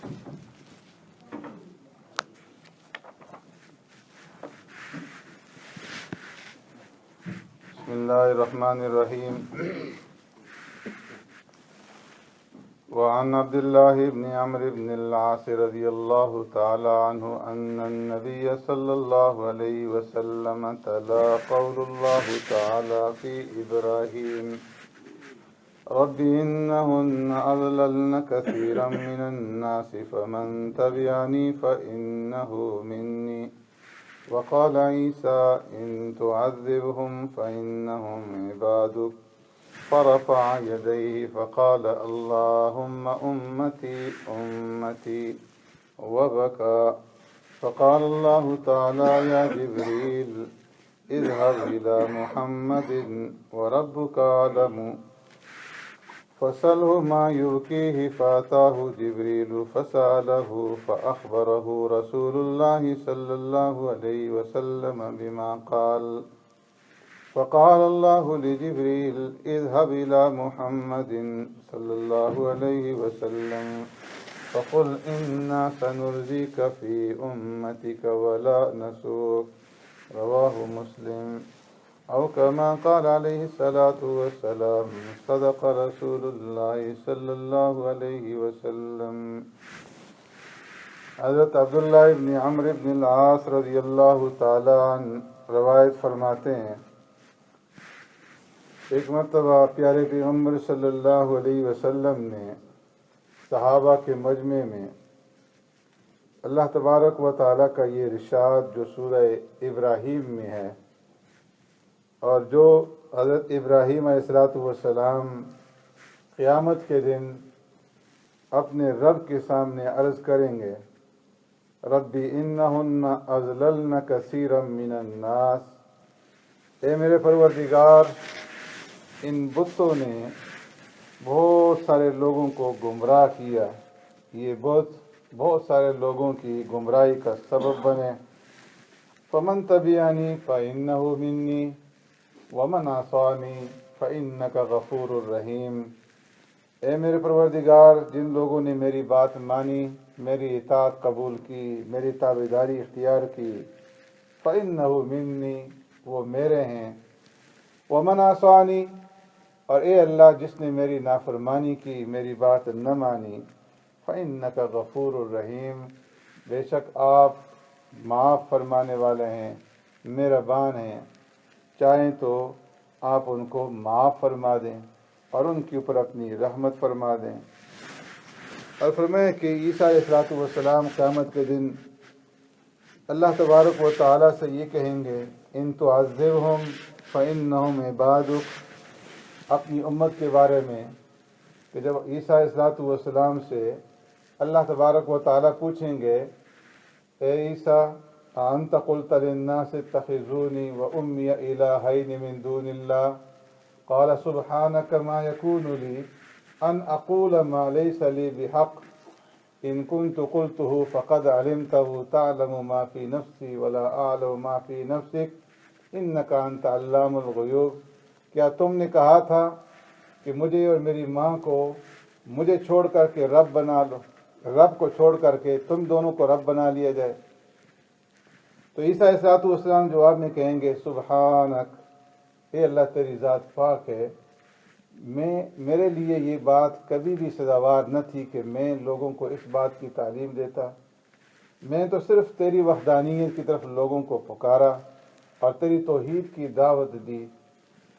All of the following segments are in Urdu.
بسم الله الرحمن الرحيم. وعن عبد الله بن عمرو بن العاص رضي الله تعالى عنه أن النبي صلى الله عليه وسلم تلا قول الله تعالى في إبراهيم رب إنهن أضللن كثيرا من الناس فمن تبعني فإنه مني. وقال عيسى إن تعذبهم فإنهم عبادك. فرفع يديه فقال اللهم أمتي أمتي وبكى. فقال الله تعالى يا جبريل اذهب إلى محمد وربك أعلم فسأله ما يبكيه. فأتاه جبريل فسأله فأخبره رسول الله صلى الله عليه وسلم بما قال. فقال الله لجبريل اذهب إلى محمد صلى الله عليه وسلم فقل إنا سنرزيك في أمتك ولا نسوك. رواه مسلم. أو كما قال عليه الصلاة والسلام صدق رسول الله صلی اللہ علیہ وسلم. حضرت عبداللہ ابن عمرو ابن العاص رضی اللہ تعالیٰ عنہ روایت فرماتے ہیں ایک مرتبہ پیارے پیغمبر صلی اللہ علیہ وسلم نے صحابہ کے مجمع میں اللہ تبارک و تعالیٰ کا یہ ارشاد جو سورہ ابراہیم میں ہے اور جو حضرت ابراہیم علیہ السلام قیامت کے دن اپنے رب کے سامنے عرض کریں گے ربی انہن اضللن کثیرا من الناس. اے میرے پروردگار ان بتوں نے بہت سارے لوگوں کو گمراہ کیا، یہ بہت سارے لوگوں کی گمراہی کا سبب بنے. فمن تبعنی فإنہ منی ومن عصانی فإنک غفور الرحیم. اے میرے پروردگار جن لوگوں نے میری بات مانی، میری اطاعت قبول کی، میری تابعداری اختیار کی، فإنہ منی وہ میرے ہیں. ومن عصانی اور اے اللہ جس نے میری نافرمانی کی، میری بات نہ مانی، فإنک غفور الرحیم بے شک آپ معاف فرمانے والے ہیں، مہربان ہیں، چاہیں تو آپ ان کو معاف فرما دیں اور ان کے اوپر اپنی رحمت فرما دیں. اور فرمائیں کہ عیسیٰ علیہ السلام قیامت کے دن اللہ تبارک و تعالیٰ سے یہ کہیں گے ان تعذبہم فإنہم عبادک، اپنی امت کے بارے میں کہ جب عیسیٰ علیہ السلام سے اللہ تبارک و تعالیٰ پوچھیں گے اے عیسیٰ انت قلت للناس اتخذونی وأمی الہین من دون اللہ قال سبحانک ما یکون لی ان اقول ما لیس لی بحق ان كنت قلته فقد علمته تعلم ما في نفسی ولا اعلم ما في نفسک انک انت علام الغیوب. کیا تم نے کہا تھا کہ مجھے اور میری ماں کو مجھے چھوڑ کر کے رب بنا لو، رب کو چھوڑ کر کے تم دونوں کو رب بنا لیا جائے؟ تو عیسیٰ علیہ السلام جواب میں کہیں گے سبحانک، اے اللہ تیری ذات پاک ہے، میرے لیے یہ بات کبھی بھی سزاوار نہ تھی کہ میں لوگوں کو اس بات کی تعلیم دیتا. میں تو صرف تیری وحدانیت کی طرف لوگوں کو پکارا اور تیری توحید کی دعوت دی.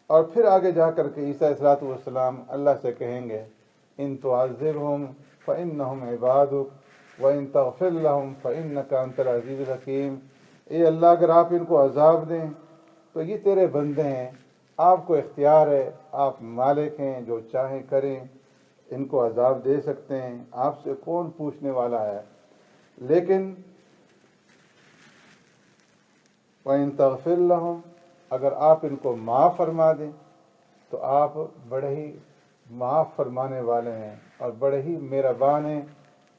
اور پھر آگے جا کر کے عیسیٰ علیہ السلام اللہ سے کہیں گے ان تعذبہم فإنہم عبادک وإن تغفر لہم فإنک انت العزیز الحکیم. اے اللہ اگر آپ ان کو عذاب دیں تو یہ تیرے بندے ہیں، آپ کو اختیار ہے، آپ مالک ہیں، جو چاہیں کریں، ان کو عذاب دے سکتے ہیں، آپ سے کون پوچھنے والا ہے. لیکن وَإِن تَغْفِرْ لَهُمْ اگر آپ ان کو معاف فرما دیں تو آپ بڑے ہی معاف فرمانے والے ہیں اور بڑے ہی مہربان ہیں،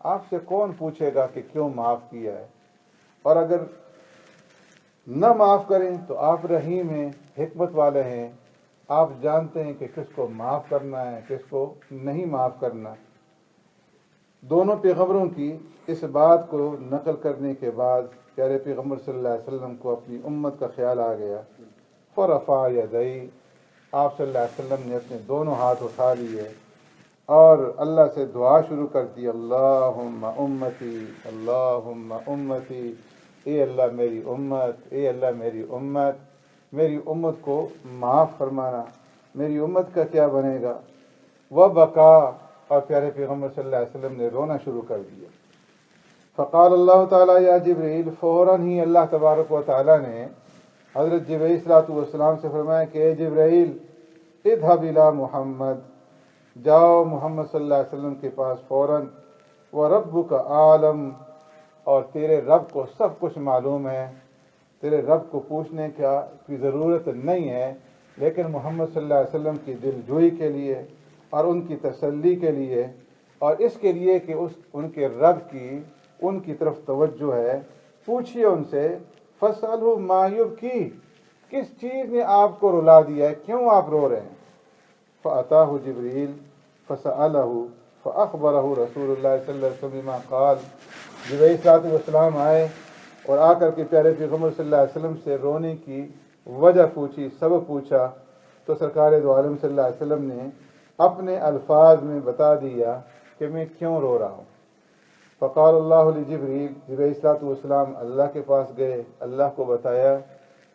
آپ سے کون پوچھے گا کہ کیوں معاف کیا ہے. اور اگر نہ معاف کریں تو آپ رحیم ہیں، حکمت والے ہیں، آپ جانتے ہیں کہ کس کو معاف کرنا ہے کس کو نہیں معاف کرنا. دونوں پیغمبروں کی اس بات کو نقل کرنے کے بعد پیارے پیغمبر صلی اللہ علیہ وسلم کو اپنی امت کا خیال آ گیا۔ فرفع یدیہ، آپ صلی اللہ علیہ وسلم نے اپنے دونوں ہاتھ اٹھا لیے اور اللہ سے دعا شروع کر دی، اللہم امتی اللہم امتی، اے اللہ میری امت، اے اللہ میری امت، میری امت کو معاف فرمانا، میری امت کا کیا بنے گا۔ وبکا، اور پیارے پیغمبر صلی اللہ علیہ وسلم نے رونا شروع کر دیا۔ فقال اللہ تعالیٰ یا جبریل، فوراً ہی اللہ تبارک و تعالیٰ نے حضرت جبرائیل علیہ السلام سے فرمایا کہ اے جبرائیل، اذهب الی محمد، جاؤ محمد صلی اللہ علیہ وسلم کے پاس فوراً، وَرَبُّكَ عالم، اور تیرے رب کو سب کچھ معلوم ہے، تیرے رب کو پوچھنے کی ضرورت نہیں ہے، لیکن محمد صلی اللہ علیہ وسلم کی دل جوئی کے لیے اور ان کی تسلی کے لیے اور اس کے لیے کہ ان کے رب کی ان کی طرف توجہ ہے، پوچھئے ان سے، فَاسْأَلْهُ مَا يُبْكِي، کس چیز نے آپ کو رلا دیا ہے، کیوں آپ رو رہے ہیں۔ فَأَتَاهُ جبریل فَسَأَلَهُ فَأَخْبَرَهُ رسول اللہ صلی اللہ علیہ وسلم بما قال، جبرائیل علیہ السلام آئے اور آ کر کے پیارے پیغمبر صلی اللہ علیہ وسلم سے رونے کی وجہ پوچھی، سبب پوچھا، تو سرکار دو عالم صلی اللہ علیہ وسلم نے اپنے الفاظ میں بتا دیا کہ میں کیوں رو رہا ہوں۔ فقال اللہ لجبریل، جبرائیل علیہ السلام اللہ کے پاس گئے، اللہ کو بتایا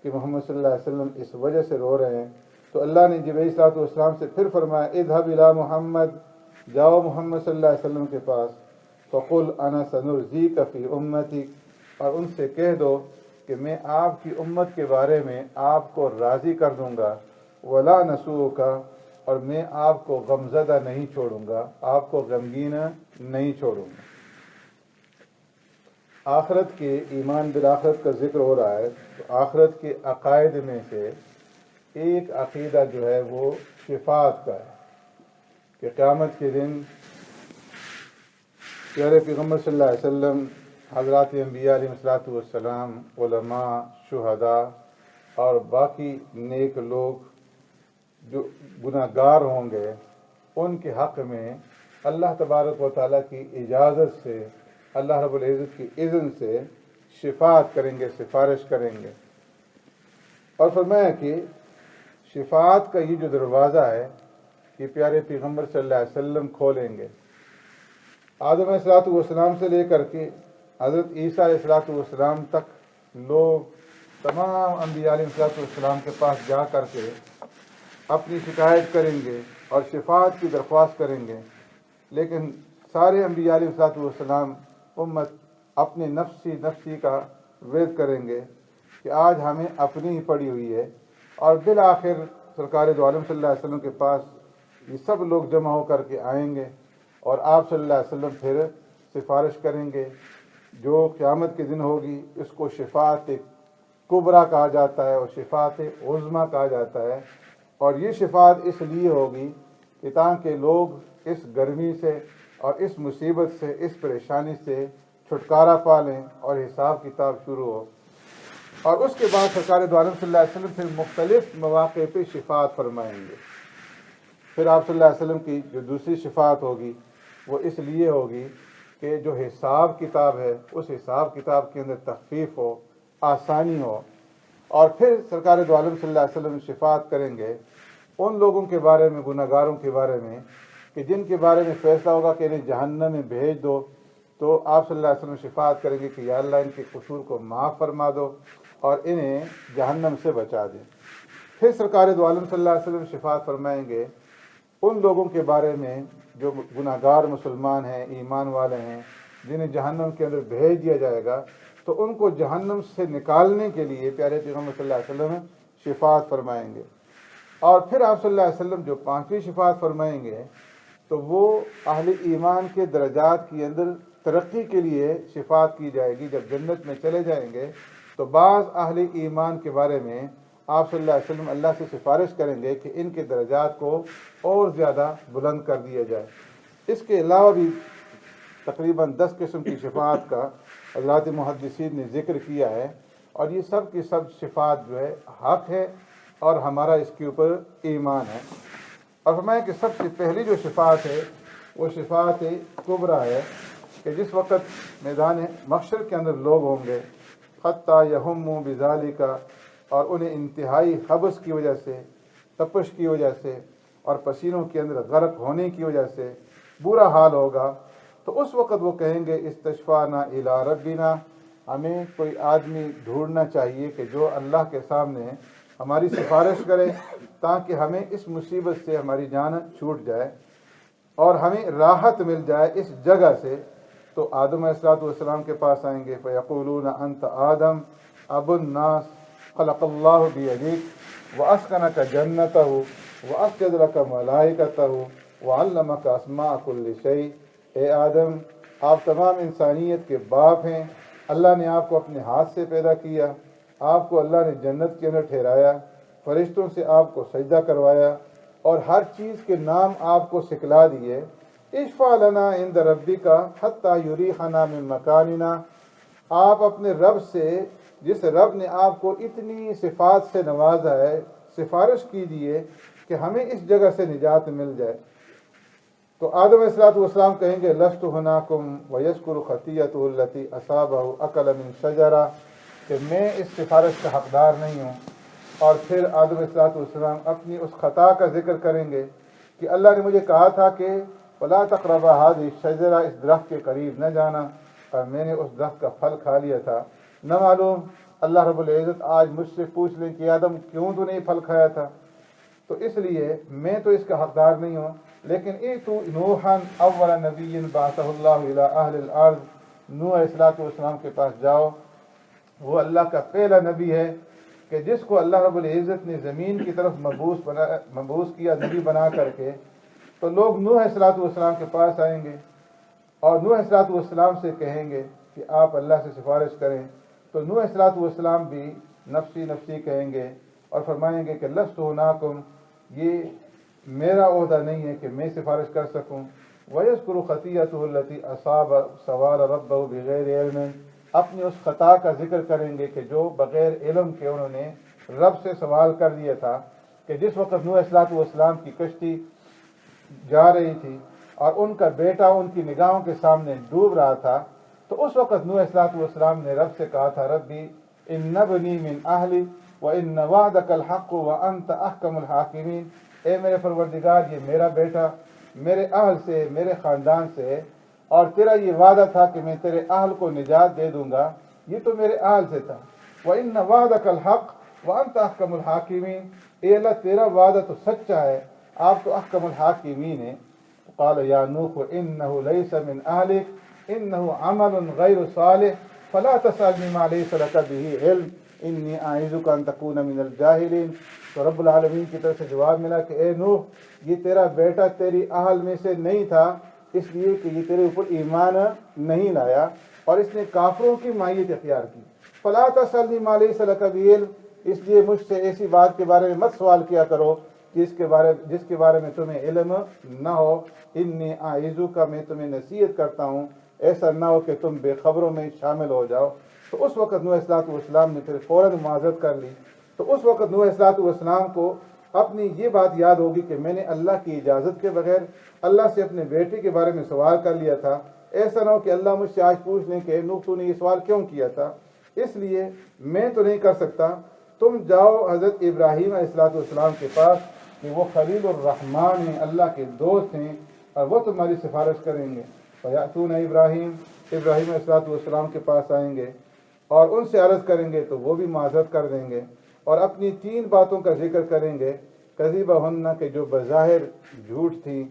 کہ محمد صلی اللہ علیہ وسلم اس وجہ سے رو رہے ہیں، تو اللہ نے جبرائیل علیہ السلام سے پھر فرمایا، اذهب الی محمد، جاؤ محمد صلی اللہ علیہ وسلم کے پاس، فقل انا سنرضیک فی امتک، اور ان سے کہہ دو کہ میں آپ کی امت کے بارے میں آپ کو راضی کر دوں گا، ولا نسوک، اور میں آپ کو غمزدہ نہیں چھوڑوں گا، آپ کو غمگین نہیں چھوڑوں گا۔ آخرت کے ایمان بالآخرت کا ذکر ہو رہا ہے، تو آخرت کے عقائد میں سے ایک عقیدہ جو ہے وہ شفاعت کا ہے کہ قیامت کے دن پیارے پیغمبر صلی اللہ علیہ وسلم، حضرات انبیاء علیہ السلام، علماء، شہداء اور باقی نیک لوگ جو گناہ گار ہوں گے، ان کے حق میں اللہ تبارک و تعالیٰ کی اجازت سے، اللہ رب العزت کی اذن سے شفاعت کریں گے، سفارش کریں گے۔ اور فرمایا کہ شفاعت کا یہ جو دروازہ ہے یہ پیارے پیغمبر صلی اللہ علیہ وسلم کھولیں گے۔ آدم علیہ السلام سے لے کر کے حضرت عیسیٰ علیہ السلام تک لوگ تمام انبیاء علیہ السلام کے پاس جا کر کے اپنی شکایت کریں گے اور شفاعت کی درخواست کریں گے، لیکن سارے انبیاء علیہ السلام امت اپنے نفسی کا ورد کریں گے کہ آج ہمیں اپنی ہی پڑی ہوئی ہے، اور بالآخر سرکار دو عالم صلی اللہ علیہ وسلم کے پاس یہ سب لوگ جمع ہو کر کے آئیں گے اور آپ صلی اللہ علیہ وسلم پھر سفارش کریں گے۔ جو قیامت کے دن ہوگی اس کو شفاعت کبریٰ کہا جاتا ہے اور شفاعت عظمیٰ کہا جاتا ہے، اور یہ شفاعت اس لیے ہوگی کہ تاکہ لوگ اس گرمی سے اور اس مصیبت سے، اس پریشانی سے چھٹکارا پا لیں اور حساب کتاب شروع ہو۔ اور اس کے بعد سرکار دو عالم صلی اللہ علیہ وسلم پھر مختلف مواقع پہ شفاعت فرمائیں گے۔ پھر آپ صلی اللہ علیہ وسلم کی جو دوسری شفاعت ہوگی وہ اس لیے ہوگی کہ جو حساب کتاب ہے اس حساب کتاب کے اندر تخفیف ہو، آسانی ہو۔ اور پھر سرکار دو عالم صلی اللہ علیہ وسلم شفاعت کریں گے ان لوگوں کے بارے میں، گناہ گاروں کے بارے میں، کہ جن کے بارے میں فیصلہ ہوگا کہ انہیں جہنم میں بھیج دو، تو آپ صلی اللہ علیہ وسلم شفاعت کریں گے کہ یا اللہ ان کے قصور کو معاف فرما دو اور انہیں جہنم سے بچا دیں۔ پھر سرکار دو عالم صلی اللہ علیہ وسلم شفاعت فرمائیں گے ان لوگوں کے بارے میں جو گناہ گار مسلمان ہیں، ایمان والے ہیں، جنہیں جہنم کے اندر بھیج دیا جائے گا، تو ان کو جہنم سے نکالنے کے لیے پیارے پیغمبر صلی اللہ علیہ وسلم شفاعت فرمائیں گے۔ اور پھر آپ صلی اللہ علیہ وسلم جو پانچویں شفاعت فرمائیں گے تو وہ اہل ایمان کے درجات کے اندر ترقی کے لیے شفاعت کی جائے گی۔ جب جنت میں چلے جائیں گے تو بعض اہل ایمان کے بارے میں آپ صلی اللہ علیہ وسلم اللہ سے سفارش کریں گے کہ ان کے درجات کو اور زیادہ بلند کر دیا جائے۔ اس کے علاوہ بھی تقریباً 10 قسم کی شفاعت کا حضرات محدثین نے ذکر کیا ہے، اور یہ سب کی سب شفاعت جو ہے حق ہے اور ہمارا اس کے اوپر ایمان ہے۔ اور فرمایا کہ سب سے پہلی جو شفاعت ہے وہ شفاعت کبریٰ ہے کہ جس وقت میدان محشر کے اندر لوگ ہوں گے حتیٰ یہموا بذالک، اور انہیں انتہائی حبس کی وجہ سے، تپش کی وجہ سے اور پسینوں کے اندر غرق ہونے کی وجہ سے برا حال ہوگا، تو اس وقت وہ کہیں گے استشفعنا الی ربنا، ہمیں کوئی آدمی ڈھونڈنا چاہیے کہ جو اللہ کے سامنے ہماری سفارش کرے تاکہ ہمیں اس مصیبت سے ہماری جان چھوٹ جائے اور ہمیں راحت مل جائے اس جگہ سے۔ تو آدم علیہ السلام کے پاس آئیں گے، فیقولون انت آدم ابو الناس خلق اللہ بیدیک واسکنک جنتہ واسجد لک ملائکتہ وعلمک اسماء کل شیء، اے آدم آپ تمام انسانیت کے باپ ہیں، اللہ نے آپ کو اپنے ہاتھ سے پیدا کیا، آپ کو اللہ نے جنت کے اندر ٹھہرایا، فرشتوں سے آپ کو سجدہ کروایا اور ہر چیز کے نام آپ کو سکھلا دیے۔ اشفع لنا عند ربک حتی یریحنا من مکاننا، آپ اپنے رب سے، جس رب نے آپ کو اتنی صفات سے نوازا ہے، سفارش کیجیے کہ ہمیں اس جگہ سے نجات مل جائے۔ تو آدم علیہ السلام کہیں گے لست ہناکم ویذکر خطیئتہ التی اصابہ اکل من شجرہ، کہ میں اس سفارش کا حقدار نہیں ہوں۔ اور پھر آدم علیہ السلام اپنی اس خطا کا ذکر کریں گے کہ اللہ نے مجھے کہا تھا کہ وَلَا تَقْرَبَا هَٰذِهِ الشَّجَرَةَ، اس درخت کے قریب نہ جانا، اور میں نے اس درخت کا پھل کھا لیا تھا۔ نہ معلوم اللہ رب العزت آج مجھ سے پوچھ لیں کہ آدم کیوں تو نہیں پھل کھایا تھا، تو اس لیے میں تو اس کا حقدار نہیں ہوں۔ لیکن ایتو نوحا اول نبی بعثہ اللہ الی اہل الارض، نوح علیہ السلام کے پاس جاؤ، وہ اللہ کا پہلا نبی ہے کہ جس کو اللہ رب العزت نے زمین کی طرف مبعوث کیا نبی بنا کر کے۔ تو لوگ نوح علیہ السلام کے پاس آئیں گے اور نوح علیہ السلام سے کہیں گے کہ آپ اللہ سے سفارش کریں، تو نوح علیہ السلام بھی نفسی نفسی کہیں گے اور فرمائیں گے کہ لست ہناکم، یہ میرا عہدہ نہیں ہے کہ میں سفارش کر سکوں۔ وَيَذْكُرُ خَطِيئَتُهُ الَّتِي أَصَابَ سَوَالَ رَبَّهُ بِغَيْرِ عِلْمٍ، اپنی اس خطا کا ذکر کریں گے کہ جو بغیر علم کے انہوں نے رب سے سوال کر لیا تھا، کہ جس وقت نوح علیہ السلام کی کشتی جا رہی تھی اور ان کا بیٹا ان کی نگاہوں کے سامنے ڈوب رہا تھا، تو اس وقت نوح علیہ السلام نے رب سے کہا تھا ربی ان ابنی من اہلی وان وعدک الحق وانت احکم الحاکمین، اے میرے پروردگار یہ میرا بیٹا میرے اہل سے، میرے خاندان سے، اور تیرا یہ وعدہ تھا کہ میں تیرے اہل کو نجات دے دوں گا، یہ تو میرے اہل سے تھا۔ وان وعدک الحق وانت احکم الحاکمین، اے اللہ تیرا وعدہ تو سچا ہے، آپ تو احکم الحاکمین ہیں۔ قال یا نوح انہ لیس من اہلک انہ عمل غیر صالح فلا تسألنی ما لیس لک بہ علم انی اعظک ان تکون من الجاہلین۔ تو رب العالمین کی طرف سے جواب ملا کہ اے نوح یہ تیرا بیٹا تیری اہل میں سے نہیں تھا، اس لیے کہ یہ تیرے اوپر ایمان نہیں لایا اور اس نے کافروں کی مائیت اختیار کی۔ فلا تسألنی ما لیس لک بہ علم، اس لیے مجھ سے ایسی بات کے بارے میں مت سوال کیا کرو جس کے بارے میں تمہیں علم نہ ہو۔ انی اعظک، میں تمہیں نصیحت کرتا ہوں ایسا نہ ہو کہ تم بے خبروں میں شامل ہو جاؤ۔ تو اس وقت نوح علیہ السلام نے پھر فوراً معذرت کر لی۔ تو اس وقت نوح علیہ السلام کو اپنی یہ بات یاد ہوگی کہ میں نے اللہ کی اجازت کے بغیر اللہ سے اپنے بیٹے کے بارے میں سوال کر لیا تھا، ایسا نہ ہو کہ اللہ مجھ سے آج پوچھ لیں کہ نوح تو نے یہ سوال کیوں کیا تھا، اس لیے میں تو نہیں کر سکتا، تم جاؤ حضرت ابراہیم علیہ السلام کے پاس کہ وہ خلیل الرحمن ہیں، اللہ کے دوست ہیں، اور وہ تمہاری سفارش کریں گے۔ فیأتون ابراہیم علیہ السلام کے پاس آئیں گے اور ان سے عرض کریں گے تو وہ بھی معذرت کر دیں گے اور اپنی 3 باتوں کا ذکر کریں گے کذبہن، کہ جو بظاہر جھوٹ تھیں،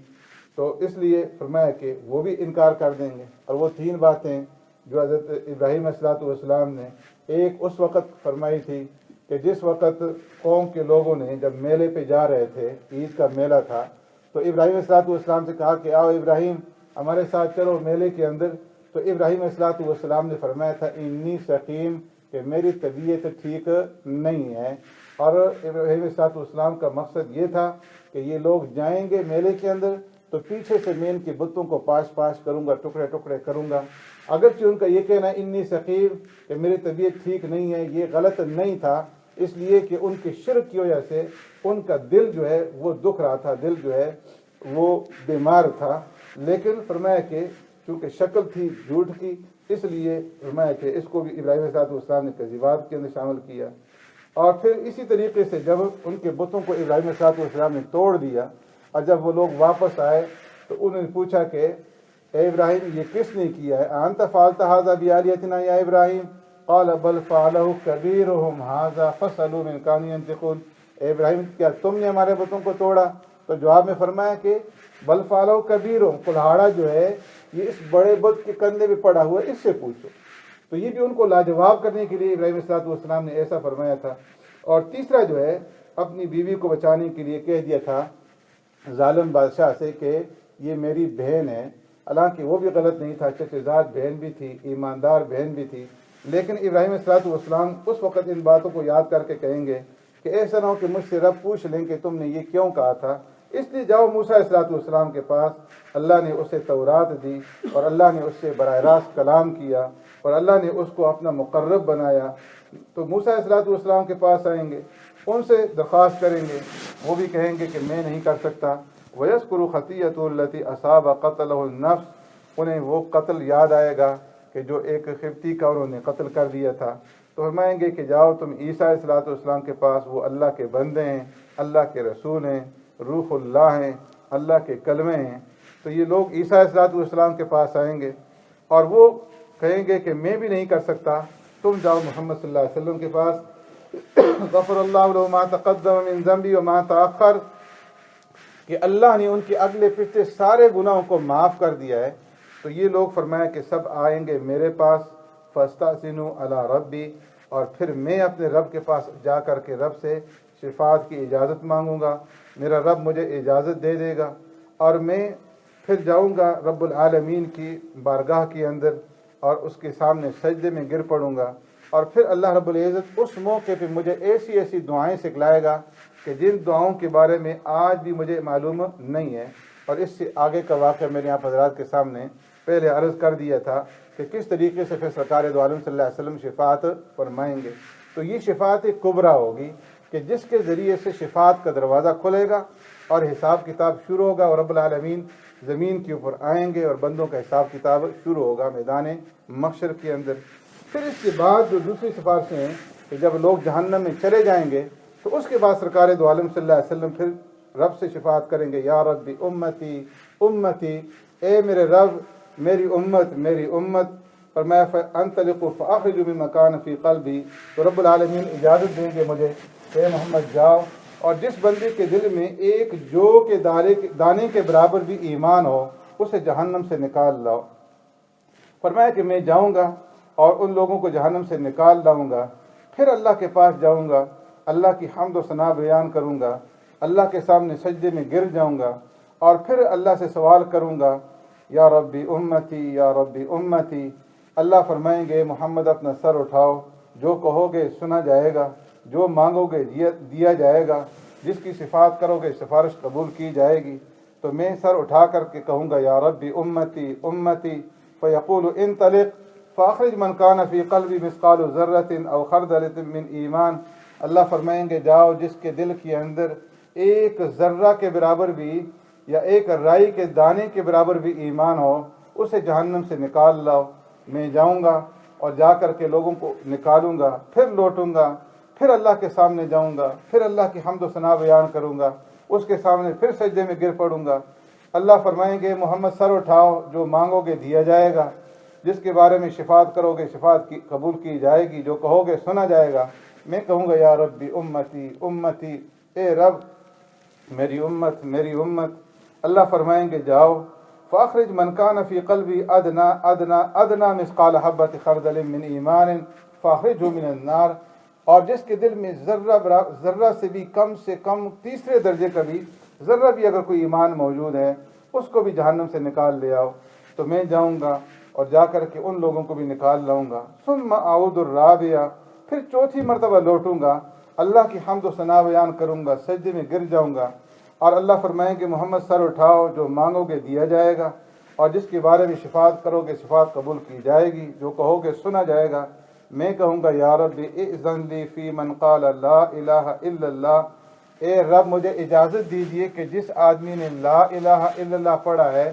تو اس لیے فرمایا کہ وہ بھی انکار کر دیں گے۔ اور وہ 3 باتیں جو حضرت ابراہیم علیہ السلام نے ایک اس وقت فرمائی تھی کہ جس وقت قوم کے لوگوں نے جب میلے پہ جا رہے تھے، عید کا میلہ تھا، تو ابراہیم علیہ السلام سے کہا کہ آؤ ابراہیم ہمارے ساتھ چلو میلے کے اندر۔ تو ابراہیم علیہ السلام نے فرمایا تھا انی سقیم، کہ میری طبیعت ٹھیک نہیں ہے۔ اور ابراہیم علیہ السلام کا مقصد یہ تھا کہ یہ لوگ جائیں گے میلے کے اندر تو پیچھے سے میں ان کے بتوں کو پاش کروں گا، ٹکڑے ٹکڑے کروں گا۔ اگرچہ ان کا یہ کہنا انی سقیم کہ میری طبیعت ٹھیک نہیں ہے یہ غلط نہیں تھا، اس لیے کہ ان کے شرک کی وجہ سے ان کا دل جو ہے وہ دکھ رہا تھا، دل جو ہے وہ بیمار تھا، لیکن فرمایا کہ چونکہ شکل تھی جھوٹ کی، اس لیے فرمایا کہ اس کو بھی ابراہیم علیہ السلام نے کذبات کے اندر شامل کیا۔ اور پھر اسی طریقے سے جب ان کے بتوں کو ابراہیم علیہ السلام نے توڑ دیا اور جب وہ لوگ واپس آئے تو انہوں نے پوچھا کہ اے ابراہیم یہ کس نے کیا ہے؟ انت فعلت ھذا بآلیہتنا یا ابراہیم؟ قال بل فعلہ کبیرہم ھذا فاسألوہم ان کانوا ینطقون۔ اے ابراہیم کیا تم نے ہمارے بتوں کو توڑا؟ تو جواب میں فرمایا کہ بل فعلہ کبیرہم، کلہاڑا جو ہے یہ اس بڑے بت کے کندھے پہ پڑا ہوا ہے، اس سے پوچھو۔ تو یہ بھی ان کو لاجواب کرنے کے لیے ابراہیم علیہ السلام نے ایسا فرمایا تھا۔ اور تیسرا جو ہے اپنی بیوی کو بچانے کے لیے کہہ دیا تھا ظالم بادشاہ سے کہ یہ میری بہن ہے، حالانکہ وہ بھی غلط نہیں تھا، چچے زاد بہن بھی تھی، ایماندار بہن بھی تھی، لیکن ابراہیم علیہ السلام اس وقت ان باتوں کو یاد کر کے کہیں گے کہ ایسا نہ ہو کہ مجھ سے رب پوچھ لیں کہ تم نے یہ کیوں کہا تھا۔ اس لیے جاؤ موسیٰ علیہ السلام کے پاس، اللہ نے اسے تورات دی اور اللہ نے اس سے براہ راست کلام کیا اور اللہ نے اس کو اپنا مقرب بنایا۔ تو موسیٰ علیہ السلام کے پاس آئیں گے، ان سے درخواست کریں گے، وہ بھی کہیں گے کہ میں نہیں کر سکتا۔ وَيَذْكُرُ خَطِيَّتُهُ الَّتِي أَصَابَ قَتْلَهُ النَّفْسِ، انہیں وہ قتل یاد آئے گا کہ جو ایک قبطی کا انہوں نے قتل کر دیا تھا۔ تو فرمائیں گے کہ جاؤ تم عیسیٰ علیہ السلام کے پاس، وہ اللہ کے بندے ہیں، اللہ کے رسول ہیں، روح اللہ ہیں، اللہ کے کلمے ہیں۔ تو یہ لوگ عیسیٰ علیہ السلام کے پاس آئیں گے اور وہ کہیں گے کہ میں بھی نہیں کر سکتا، تم جاؤ محمد صلی اللہ علیہ وسلم کے پاس۔ غفر اللہ لہ ما تقدم من ذنبی وما تأخر، کہ اللہ نے ان کے اگلے پچھلے سارے گناہوں کو معاف کر دیا ہے۔ تو یہ لوگ فرمایا کہ سب آئیں گے میرے پاس، فاستأذنوا علی ربی، اور پھر میں اپنے رب کے پاس جا کر کے رب سے شفاعت کی اجازت مانگوں گا، میرا رب مجھے اجازت دے دے گا، اور میں پھر جاؤں گا رب العالمین کی بارگاہ کے اندر اور اس کے سامنے سجدے میں گر پڑوں گا، اور پھر اللہ رب العزت اس موقع پہ مجھے ایسی ایسی دعائیں سکھلائے گا کہ جن دعاؤں کے بارے میں آج بھی مجھے معلوم نہیں ہے۔ اور اس سے آگے کا واقعہ میں نے آپ حضرات کے سامنے پہلے عرض کر دیا تھا کہ کس طریقے سے پھر سرکار دو عالم صلی اللہ علیہ وسلم شفاعت فرمائیں گے۔ تو یہ شفاعت کبریٰ ہوگی کہ جس کے ذریعے سے شفاعت کا دروازہ کھلے گا اور حساب کتاب شروع ہوگا، اور رب العالمین زمین کے اوپر آئیں گے اور بندوں کا حساب کتاب شروع ہوگا میدان محشر کے اندر۔ پھر اس کے بعد جو دوسری سفارشیں ہیں کہ جب لوگ جہنم میں چلے جائیں گے تو اس کے بعد سرکار دو عالم صلی اللہ علیہ وسلم پھر رب سے شفاعت کریں گے، یا ربی امتی امتی، اے میرے رب میری امت میری امت۔ فرمایا فانطلق فاخرج مما كان في قلبي، تو رب العالمین اجازت دیں گے مجھے کہ اے محمد جاؤ، اور جس بندے کے دل میں ایک جو کے دانے کے برابر بھی ایمان ہو اسے جہنم سے نکال لاؤ۔ فرمایا کہ میں جاؤں گا اور ان لوگوں کو جہنم سے نکال لاؤں گا، پھر اللہ کے پاس جاؤں گا، اللہ کی حمد و ثنا بیان کروں گا، اللہ کے سامنے سجدے میں گر جاؤں گا، اور پھر اللہ سے سوال کروں گا، یا ربی امتی یا ربی امتی۔ اللہ فرمائیں گے محمد اپنا سر اٹھاؤ، جو کہو گے سنا جائے گا، جو مانگو گے دیا جائے گا، جس کی صفات کرو گے سفارش قبول کی جائے گی۔ تو میں سر اٹھا کر کے کہوں گا یا ربی امتی امتی، فیقول انطلق فاخرج من کان فی قلبی مثقال ذرۃ او خردلۃ من ایمان۔ اللہ فرمائیں گے جاؤ جس کے دل کے اندر ایک ذرہ کے برابر بھی یا ایک رائی کے دانے کے برابر بھی ایمان ہو اسے جہنم سے نکال لاؤ۔ میں جاؤں گا اور جا کر کے لوگوں کو نکالوں گا، پھر لوٹوں گا، پھر اللہ کے سامنے جاؤں گا، پھر اللہ کی حمد و ثنا بیان کروں گا، اس کے سامنے پھر سجدے میں گر پڑوں گا۔ اللہ فرمائیں گے محمد سر اٹھاؤ، جو مانگو گے دیا جائے گا، جس کے بارے میں شفاعت کرو گے شفاعت کی قبول کی جائے گی، جو کہو گے سنا جائے گا۔ میں کہوں گا یا ربی امتی امتی، اے رب میری امت میری امت۔ اللہ فرمائیں گے جاؤ فاخرج من کان فی قلبی ادنا ادنا ادنا مثقال حبۃ خردل من ایمان فاخرجہ من النار، اور جس کے دل میں ذرہ سے بھی کم تیسرے درجے کا بھی ذرہ بھی اگر کوئی ایمان موجود ہے اس کو بھی جہنم سے نکال لے آؤ۔ تو میں جاؤں گا اور جا کر کے ان لوگوں کو بھی نکال لاؤں گا۔ ثم اعود الرابعہ، پھر چوتھی مرتبہ لوٹوں گا، اللہ کی حمد و ثنا بیان کروں گا، سجدے میں گر جاؤں گا، اور اللہ فرمائیں کہ محمد سر اٹھاؤ، جو مانگو گے دیا جائے گا، اور جس کے بارے میں شفاعت کرو گے شفاعت قبول کی جائے گی، جو کہو گے سنا جائے گا۔ میں کہوں گا یا رب اذن لی فی من قال لا الہ الا اللہ، اے رب مجھے اجازت دیجئے کہ جس آدمی نے لا الہ الا اللہ پڑھا ہے